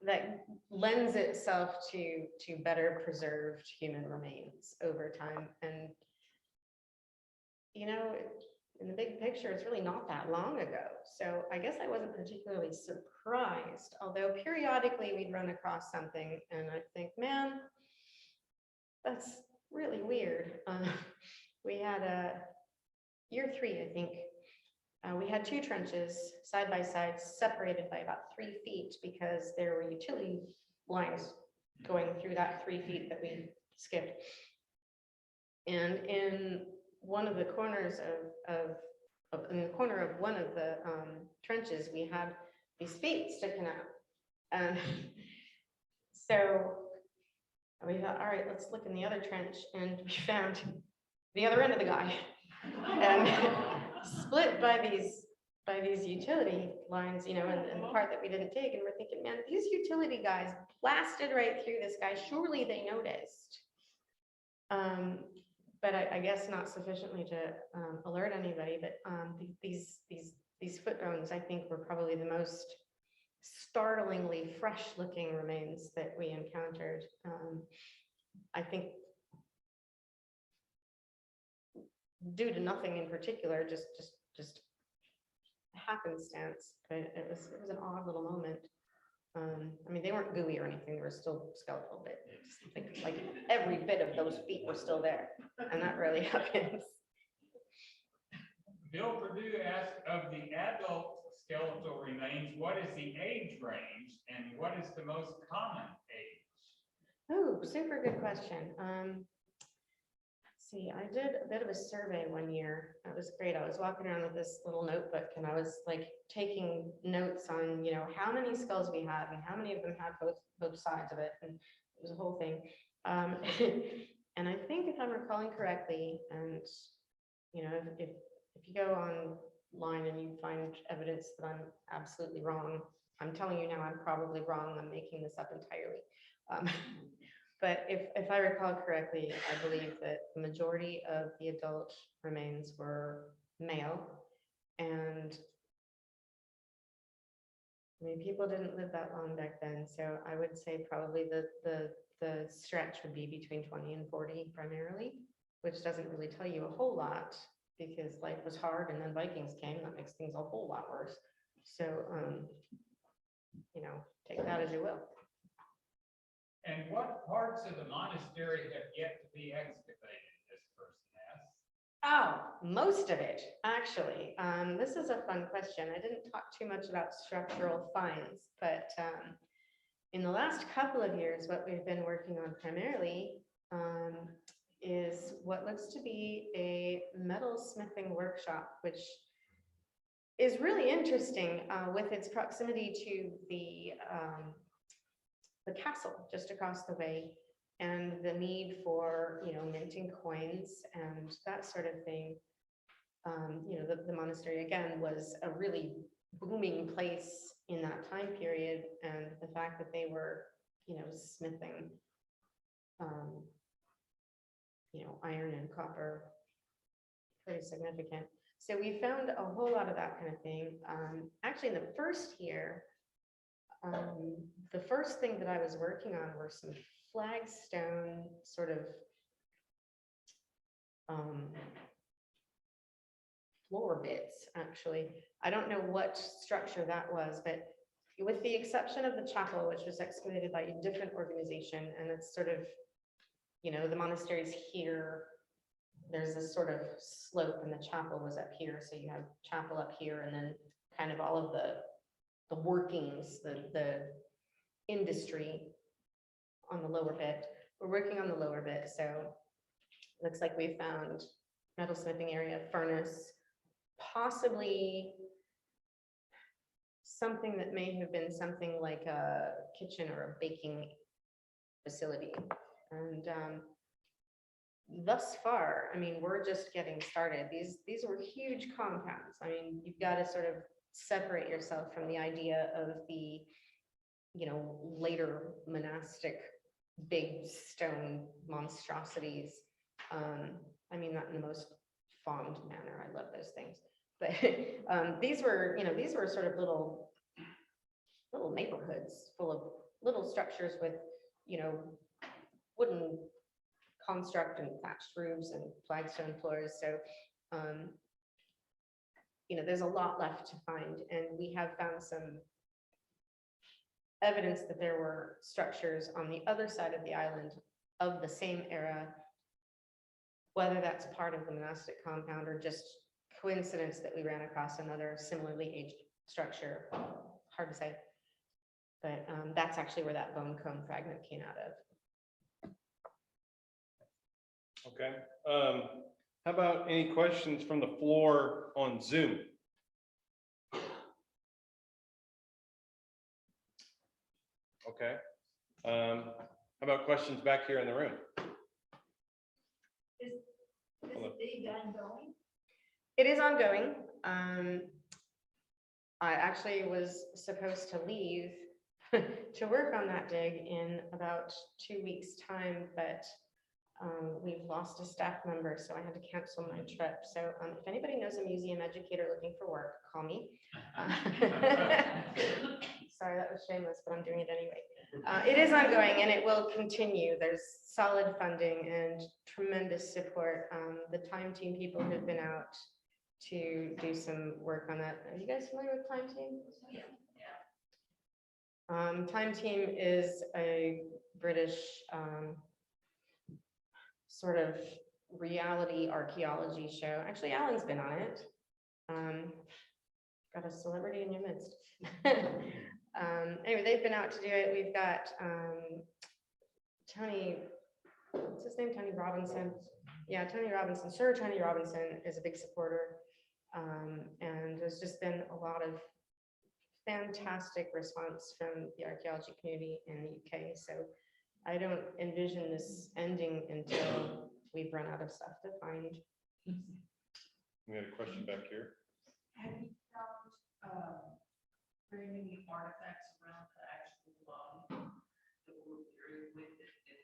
that lends itself to better preserved human remains over time. And in the big picture, it's really not that long ago. So I guess I wasn't particularly surprised, although periodically we'd run across something and I think, man, that's really weird. We had year 3, I think. We had 2 trenches side by side, separated by about 3 feet because there were utility lines going through that 3 feet that we skipped. And in one of the corners in the corner of one of the trenches, we had these feet sticking out. And so we thought, all right, let's look in the other trench, and we found the other end of the guy, and split by these utility lines, and the part that we didn't take. And we're thinking, man, these utility guys blasted right through this guy. Surely they noticed. But I guess not sufficiently to alert anybody. But these foot bones, I think, were probably the most startlingly fresh-looking remains that we encountered. I think due to nothing in particular, just happenstance, but it was an odd little moment. I mean, they weren't gooey or anything; they were still skeletal, but just like every bit of those feet were still there, and that really happens. Bill Perdue asked, of the adult skeletal remains, what is the age range and what is the most common age? Oh, super good question. Let's see, I did a bit of a survey one year. That was great. I was walking around with this little notebook, and I was like taking notes on, how many skulls we had and how many of them had both sides of it. And it was a whole thing. And I think, if I'm recalling correctly, and if you go online and you find evidence that I'm absolutely wrong, I'm telling you now, I'm probably wrong. I'm making this up entirely. But if I recall correctly, I believe that the majority of the adult remains were male. And I mean, people didn't live that long back then. So I would say probably the stretch would be between 20 and 40 primarily, which doesn't really tell you a whole lot. because life was hard and then Vikings came, that makes things a whole lot worse. So, you know, take that as you will. And what parts of the monastery have yet to be excavated, this person asked? Oh, most of it, actually. This is a fun question. I didn't talk too much about structural finds, but in the last couple of years, what we've been working on primarily is what looks to be a metal smithing workshop, which is really interesting with its proximity to the castle just across the way, and the need for, you know, minting coins and that sort of thing. You know, the monastery again was a really booming place in that time period, and the fact that they were, you know, smithing, you know, iron and copper, pretty significant. So we found a whole lot of that kind of thing. Actually, in the first year, the first thing that I was working on were some flagstone sort of floor bits, actually. I don't know what structure that was, but with the exception of the chapel, which was excavated by a different organization, and it's sort of, you know, the monastery's here, there's this sort of slope, and the chapel was up here, so you have chapel up here, and then kind of all of the workings, the industry on the lower bit. We're working on the lower bit, so looks like we found metal smithing area, furnace, possibly something that may have been something like a kitchen or a baking facility. And thus far, I mean, we're just getting started. These were huge compounds. I mean, you've got to sort of separate yourself from the idea of the, you know, later monastic big stone monstrosities. I mean that in the most fond manner. I love those things. But these were, you know, these were sort of little neighborhoods full of little structures with, you know, wooden construct and thatched roofs and flagstone floors. So, you know, there's a lot left to find, and we have found some evidence that there were structures on the other side of the island of the same era, whether that's part of the monastic compound or just coincidence that we ran across another similarly aged structure. Hard to say, but that's actually where that bone comb fragment came out of. Okay. How about any questions from the floor on Zoom? Okay. How about questions back here in the room? Is the dig ongoing? It is ongoing. I actually was supposed to leave to work on that dig in about 2 weeks' time, but we've lost a staff member, so I had to cancel my trip. So if anybody knows a museum educator looking for work, call me. Sorry, that was shameless, but I'm doing it anyway. It is ongoing and it will continue. There's solid funding and tremendous support. The time team people have been out to do some work on that. Are you guys familiar with time team? Yeah. Time team is a British sort of reality archaeology show. Actually, Alan's been on it. Got a celebrity in your midst. Anyway, they've been out to do it. We've got Tony, what's his name? Tony Robinson. Yeah, Tony Robinson. Sir Tony Robinson is a big supporter. And there's just been a lot of fantastic response from the archaeology community in the UK. So I don't envision this ending until we've run out of stuff to find. We had a question back here. Have you found very many artifacts around the actual the work area with it? And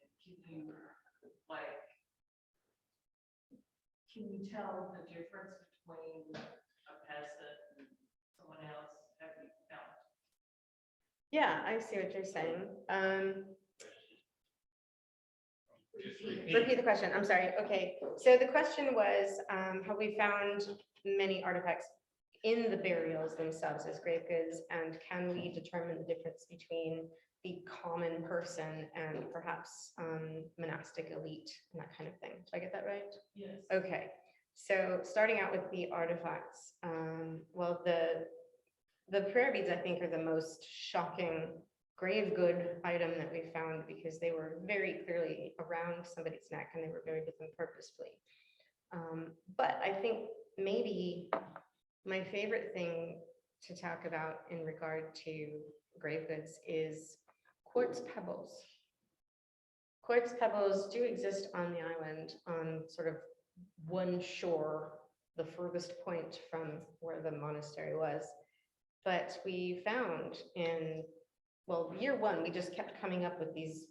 can you tell the difference between a peasant and someone else? Have you found? Yeah, I see what you're saying. just repeat. Repeat the question, I'm sorry. Okay, so the question was, have we found many artifacts in the burials themselves as grave goods? And can we determine the difference between the common person and perhaps monastic elite and that kind of thing? Did I get that right? Yes. Okay, so starting out with the artifacts, well, the prayer beads, I think, are the most shocking grave good item that we found, because they were very clearly around somebody's neck and they were buried with them purposefully. But I think maybe my favorite thing to talk about in regard to grave goods is quartz pebbles. Quartz pebbles do exist on the island on sort of one shore, the furthest point from where the monastery was. But we found in, well, year one, we just kept coming up with these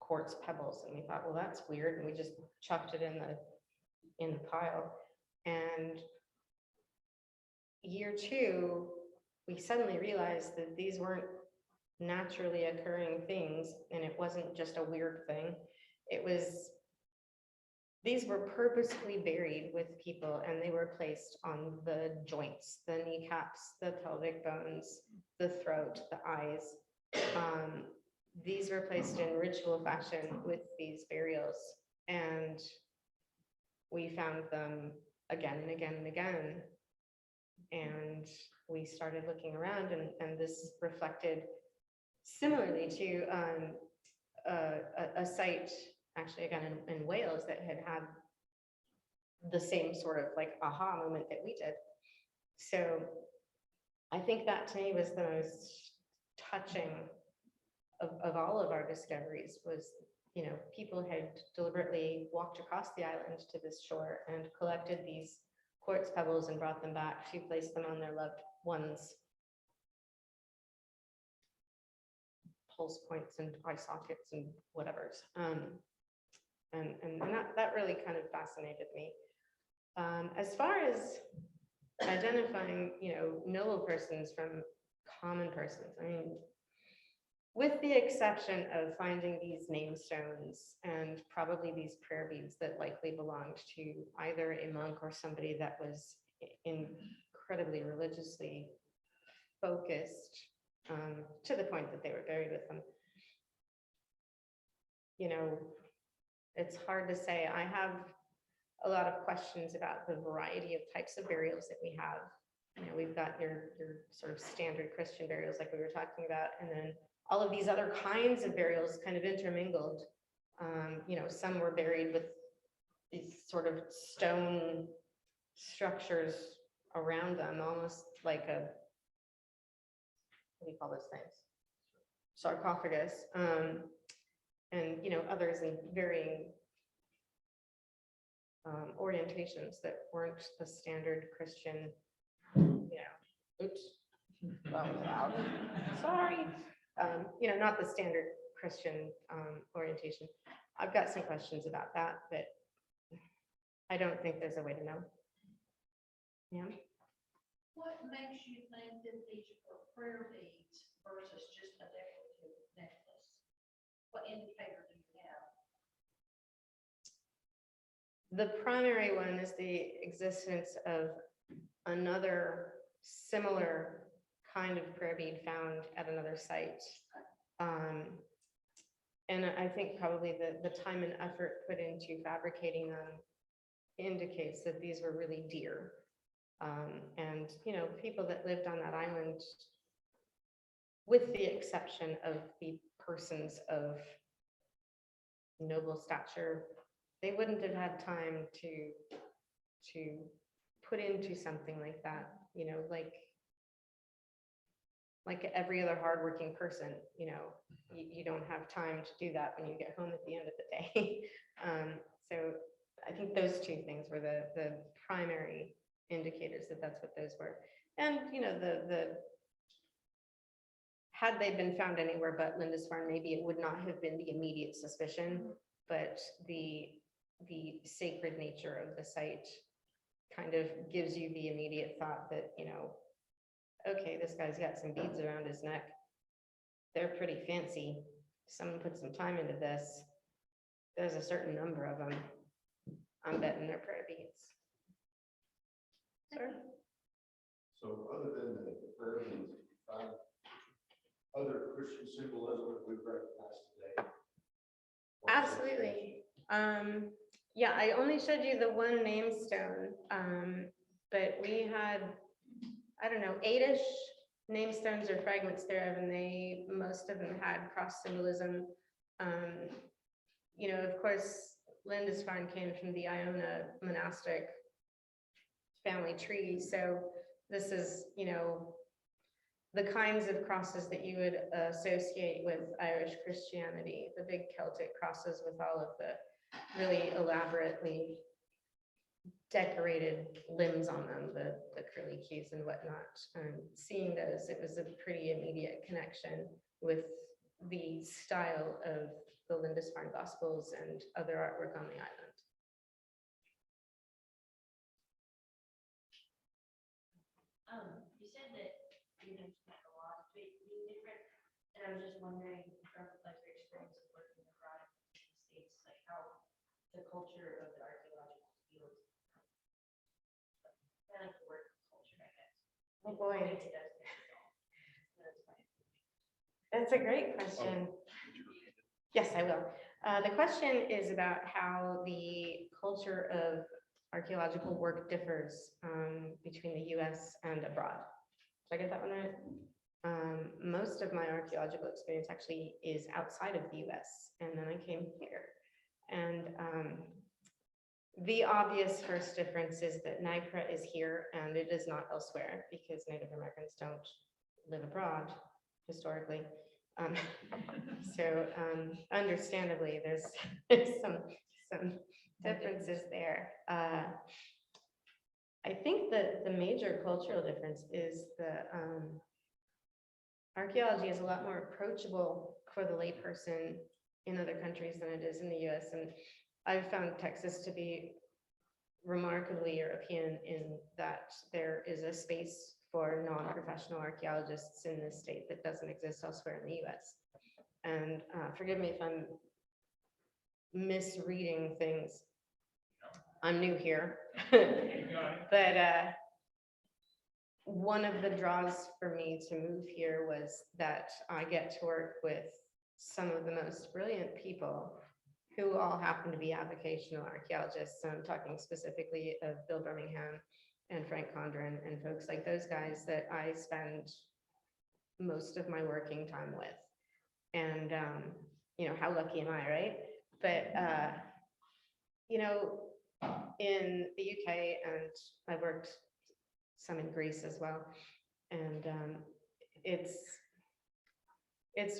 quartz pebbles, and we thought, well, that's weird, and we just chucked it in the pile. And year two, we suddenly realized that these weren't naturally occurring things, and it wasn't just a weird thing. It was, these were purposefully buried with people, and they were placed on the joints, the kneecaps, the pelvic bones, the throat, the eyes. These were placed in ritual fashion with these burials, and we found them again and again and again. And we started looking around, and this reflected similarly to a site, actually again in Wales, that had the same sort of like aha moment that we did. So I think that to me was the most touching of all of our discoveries. Was, you know, people had deliberately walked across the island to this shore and collected these quartz pebbles and brought them back to place them on their loved ones' pulse points and eye sockets and whatever's. And that really kind of fascinated me. As far as identifying, you know, noble persons from common persons, I mean, with the exception of finding these name stones and probably these prayer beads that likely belonged to either a monk or somebody that was incredibly religiously focused, to the point that they were buried with them. You know, it's hard to say. I have a lot of questions about the variety of types of burials that we have. You know, we've got your sort of standard Christian burials like we were talking about, and then all of these other kinds of burials kind of intermingled. You know, some were buried with these sort of stone structures around them, almost like a, what do you call those things? Sarcophagus. And, you know, others in varying orientations that weren't the standard Christian, you know, oops, that was loud. Sorry. You know, not the standard Christian orientation. I've got some questions about that, but I don't think there's a way to know. Yeah. What makes you think that these are prayer beads versus just a decorative necklace? What indicator do you have? The primary one is the existence of another similar kind of prayer bead found at another site. And I think probably the time and effort put into fabricating them indicates that these were really dear. And, you know, people that lived on that island, with the exception of the persons of noble stature, they wouldn't have had time to put into something like that, you know, like every other hardworking person, you know, you don't have time to do that when you get home at the end of the day. So I think those two things were the primary indicators that that's what those were. And, you know, had they been found anywhere but Lindisfarne, maybe it would not have been the immediate suspicion, but the sacred nature of the site kind of gives you the immediate thought that, you know, okay, this guy's got some beads around his neck. They're pretty fancy. Someone put some time into this. there's a certain number of them. I'm betting they're prayer beads. Sir? So other than the prayer beads, you find other Christian symbolism that we recognize today? Absolutely. Yeah, I only showed you the one name stone, but we had, I don't know, 8-ish name stones or fragments there, and most of them had cross symbolism. You know, of course, Lindisfarne came from the Iona monastic family tree, so this is, you know, the kinds of crosses that you would associate with Irish Christianity, the big Celtic crosses with all of the really elaborately decorated limbs on them, the curly keys and whatnot. Seeing those, it was a pretty immediate connection with the style of the Lindisfarne Gospels and other artwork on the island. You said that you mentioned like a lot of it being different, and I was just wondering from like your experience of working abroad in the States, like how the culture of the archaeological field, kind of like the work culture, I guess. Oh boy, It does. That's fine. that's a great question. Yes, I will. The question is about how the culture of archaeological work differs between the US and abroad. Did I get that one right? Most of my archaeological experience actually is outside of the US, and then I came here. And the obvious first difference is that NAGPRA is here and it is not elsewhere, because Native Americans don't live abroad historically. So understandably, there's some differences there. I think that the major cultural difference is that archaeology is a lot more approachable for the layperson in other countries than it is in the US. And I've found Texas to be remarkably European in that there is a space for non-professional archaeologists in this state that doesn't exist elsewhere in the US. And forgive me if I'm misreading things. I'm new here. But one of the draws for me to move here was that I get to work with some of the most brilliant people who all happen to be avocational archaeologists. So I'm talking specifically of Bill Birmingham and Frank Condren and folks like those guys that I spend most of my working time with. And, you know, how lucky am I, right? But, you know, in the UK, and I worked some in Greece as well. And it's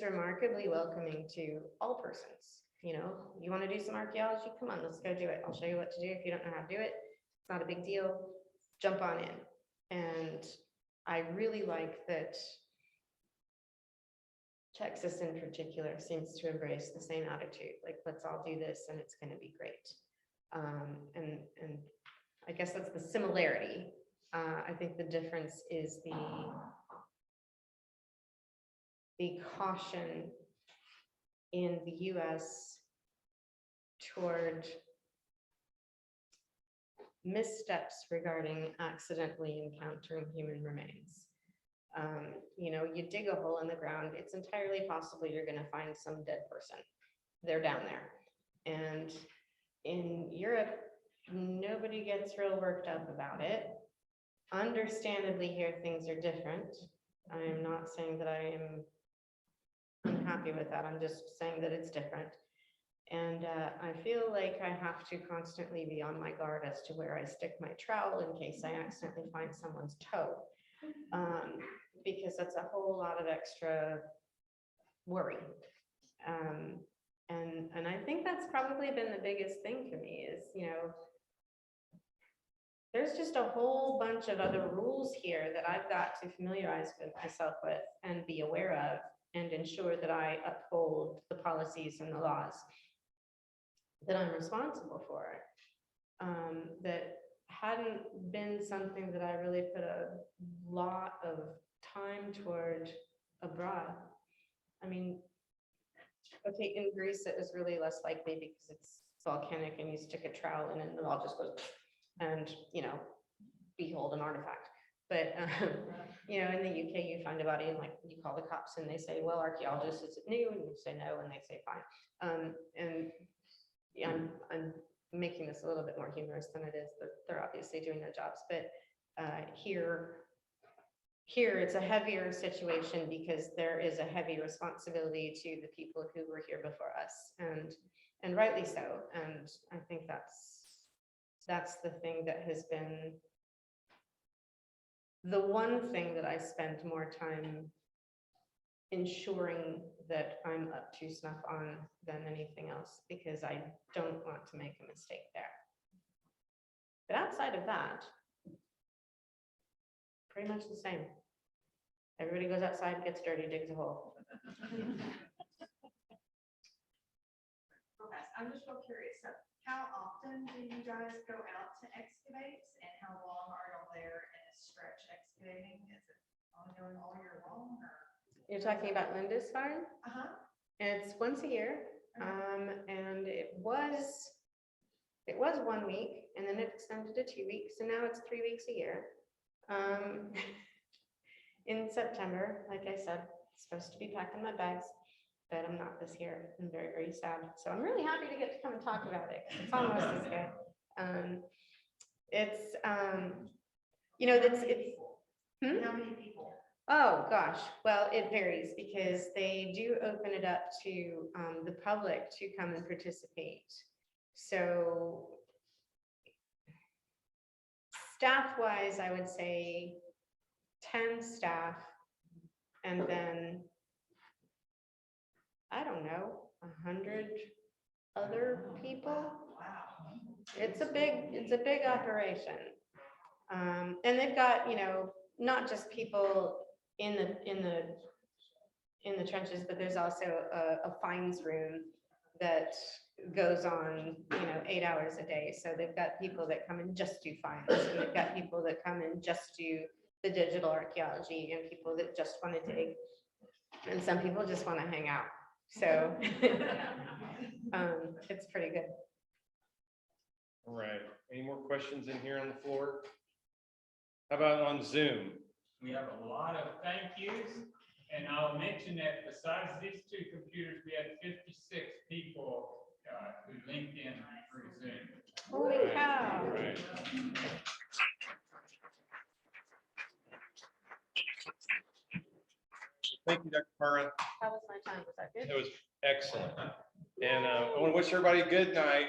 remarkably welcoming to all persons. You know, you want to do some archaeology? Come on, let's go do it. I'll show you what to do. If you don't know how to do it, it's not a big deal. Jump on in. And I really like that Texas in particular seems to embrace the same attitude. Like, let's all do this and it's going to be great. And I guess that's the similarity. I think the difference is the caution in the US toward missteps regarding accidentally encountering human remains. You know, you dig a hole in the ground, it's entirely possible you're going to find some dead person. They're down there. And in Europe, nobody gets real worked up about it. Understandably, here things are different. I am not saying that I am unhappy with that. I'm just saying that it's different. And I feel like I have to constantly be on my guard as to where I stick my trowel in case I accidentally find someone's toe. Because that's a whole lot of extra worry. And I think that's probably been the biggest thing for me is, you know, there's just a whole bunch of other rules here that I've got to familiarize myself with and be aware of and ensure that I uphold the policies and the laws that I'm responsible for. That hadn't been something that I really put a lot of time toward abroad. I mean, Okay, in Greece, it was really less likely because it's volcanic and you stick a trowel in and it all just goes and, you know, behold an artifact. But, you know, in the UK, you find a body and like you call the cops and they say, well, archaeologists, is it new? And you say no, and they say fine. And yeah, I'm making this a little bit more humorous than it is, but they're obviously doing their jobs. But here it's a heavier situation because there is a heavy responsibility to the people who were here before us, and rightly so. And I think that's the thing that has been the one thing that I spend more time ensuring that I'm up to snuff on than anything else, because I don't want to make a mistake there. But outside of that, pretty much the same. Everybody goes outside, gets dirty, digs a hole. Okay, I'm just real curious, so how often do you guys go out to excavate, and how long are y'all there in a stretch excavating? Is it ongoing all year long, or? You're talking about Lindisfarne? Uh-huh. It's once a year, and it was 1 week, and then it extended to 2 weeks, and now it's 3 weeks a year. In September, like I said, supposed to be packing my bags, but I'm not this year. I'm very, very sad. So I'm really happy to get to come and talk about it. It's almost as good. It's you know, it's How many people? Oh, gosh. Well, it varies because they do open it up to the public to come and participate. So staff-wise, I would say 10 staff, and then, I don't know, 100 other people. Wow. It's a big operation. And they've got, you know, not just people in the trenches, but there's also a finds room that goes on, you know, 8 hours a day. So they've got people that come and just do finds, and they've got people that come and just do the digital archaeology, and people that just want to dig, and some people just want to hang out. So it's pretty good. All right. Any more questions in here on the floor? How about on Zoom? We have a lot of thank yous, and I'll mention that besides these two computers, we had 56 people who linked in through Zoom. Holy cow. All right. Thank you, Dr. Parra. How was my time? Was that good? It was excellent. And I want to wish everybody a good night.